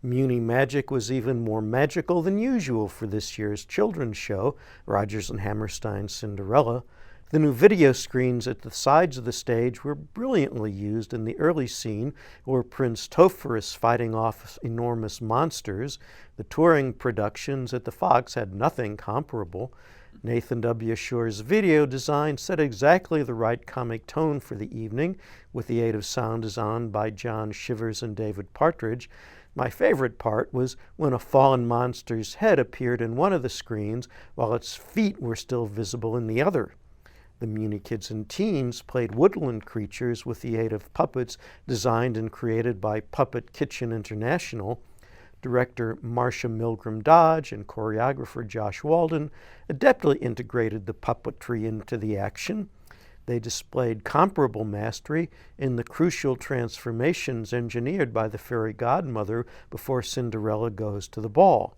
Muny magic was even more magical than usual for this year's children's show, Rodgers and Hammerstein's Cinderella. The new video screens at the sides of the stage were brilliantly used in the early scene where Prince Topher is fighting off enormous monsters. The touring productions at the Fox had nothing comparable. Nathan W. Shore's video design set exactly the right comic tone for the evening, with the aid of sound design by John Shivers and David Partridge. My favorite part was when a fallen monster's head appeared in one of the screens while its feet were still visible in the other. The Muny kids and teens played woodland creatures with the aid of puppets designed and created by Puppet Kitchen International. Director Marcia Milgram Dodge and choreographer Josh Walden adeptly integrated the puppetry into the action. They displayed comparable mastery in the crucial transformations engineered by the fairy godmother before Cinderella goes to the ball.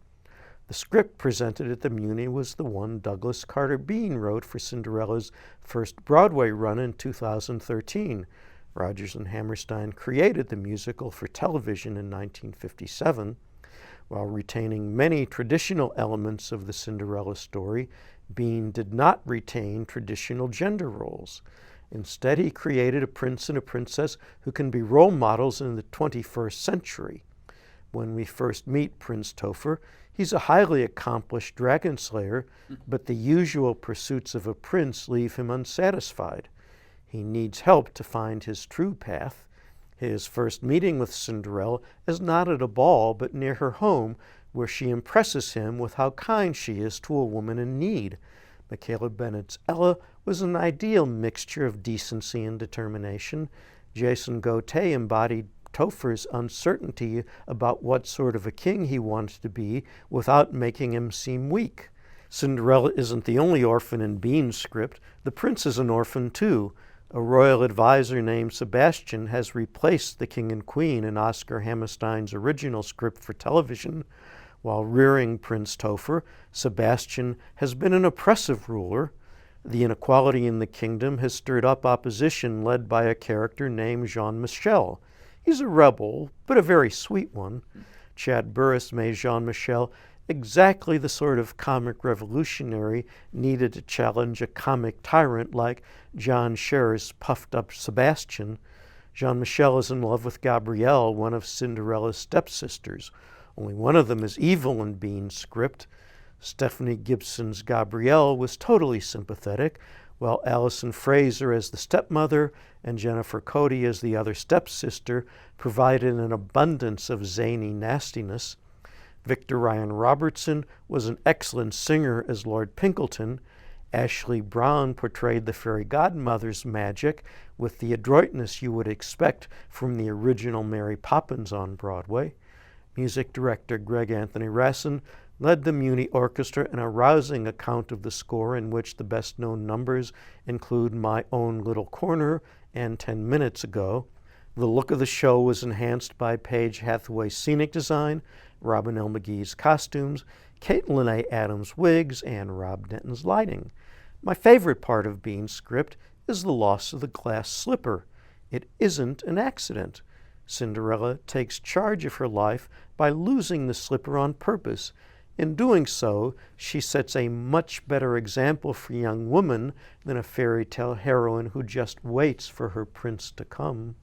The script presented at the Muny was the one Douglas Carter Beane wrote for Cinderella's first Broadway run in 2013. Rodgers and Hammerstein created the musical for television in 1957. While retaining many traditional elements of the Cinderella story, Beane did not retain traditional gender roles. Instead, he created a prince and a princess who can be role models in the 21st century. When we first meet Prince Topher, he's a highly accomplished dragon slayer, but the usual pursuits of a prince leave him unsatisfied. He needs help to find his true path. His first meeting with Cinderella is not at a ball, but near her home, where she impresses him with how kind she is to a woman in need. Michaela Bennett's Ella was an ideal mixture of decency and determination. Jason Gauthier embodied Topher's uncertainty about what sort of a king he wanted to be without making him seem weak. Cinderella isn't the only orphan in Beane's script. The prince is an orphan too. A royal advisor named Sebastian has replaced the king and queen in Oscar Hammerstein's original script for television. While rearing Prince Topher, Sebastian has been an oppressive ruler. The inequality in the kingdom has stirred up opposition led by a character named Jean-Michel. He's a rebel, but a very sweet one. Chad Burris made Jean-Michel exactly the sort of comic revolutionary needed to challenge a comic tyrant like John Scherer's puffed-up Sebastian. Jean-Michel is in love with Gabrielle, one of Cinderella's stepsisters. Only one of them is evil in Beane's script. Stephanie Gibson's Gabrielle was totally sympathetic, while Alison Fraser as the stepmother and Jennifer Cody as the other stepsister provided an abundance of zany nastiness. Victor Ryan Robertson was an excellent singer as Lord Pinkleton. Ashley Brown portrayed the fairy godmother's magic with the adroitness you would expect from the original Mary Poppins on Broadway. Music director Greg Anthony Rassin led the Muny Orchestra in a rousing account of the score in which the best-known numbers include My Own Little Corner and 10 Minutes Ago. The look of the show was enhanced by Paige Hathaway's scenic design, Robin L. McGee's costumes, Caitlin A. Adams' wigs, and Rob Denton's lighting. My favorite part of Beane's script is the loss of the glass slipper. It isn't an accident. Cinderella takes charge of her life by losing the slipper on purpose. In doing so, she sets a much better example for young women than a fairy tale heroine who just waits for her prince to come.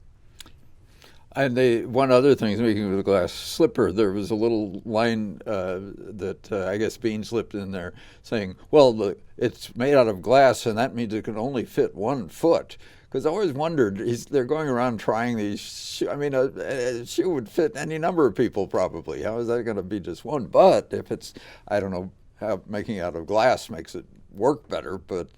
And one other thing, speaking of the glass slipper, there was a little line that I guess Beane slipped in there saying, well, it's made out of glass and that means it can only fit 1 foot. Because I always wondered, they're going around trying these shoes. I mean, a shoe would fit any number of people probably. How is that going to be just one? But if it's, I don't know, how making it out of glass makes it work better, but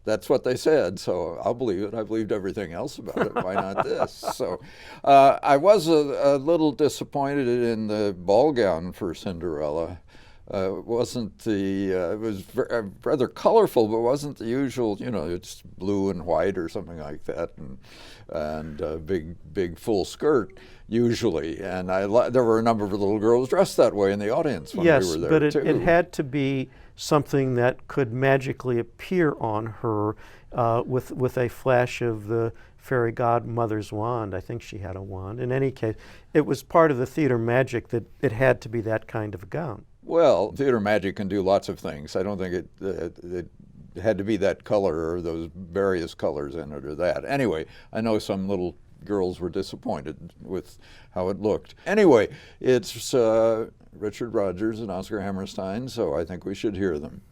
that's what they said, so I'll believe it. I believed everything else about it. Why not this? So I was a little disappointed in the ball gown for Cinderella. It wasn't it was rather colorful, but wasn't the usual, it's blue and white or something like that, and a big full skirt usually. And there were a number of little girls dressed that way in the audience when we were there. Yes, but it had to be something that could magically appear on her with a flash of the fairy godmother's wand. I think she had a wand. In any case, it was part of the theater magic that it had to be that kind of a gown. Well, theater magic can do lots of things. I don't think it had to be that color or those various colors in it or that. Anyway, I know some little girls were disappointed with how it looked. Anyway, it's Richard Rodgers and Oscar Hammerstein, so I think we should hear them.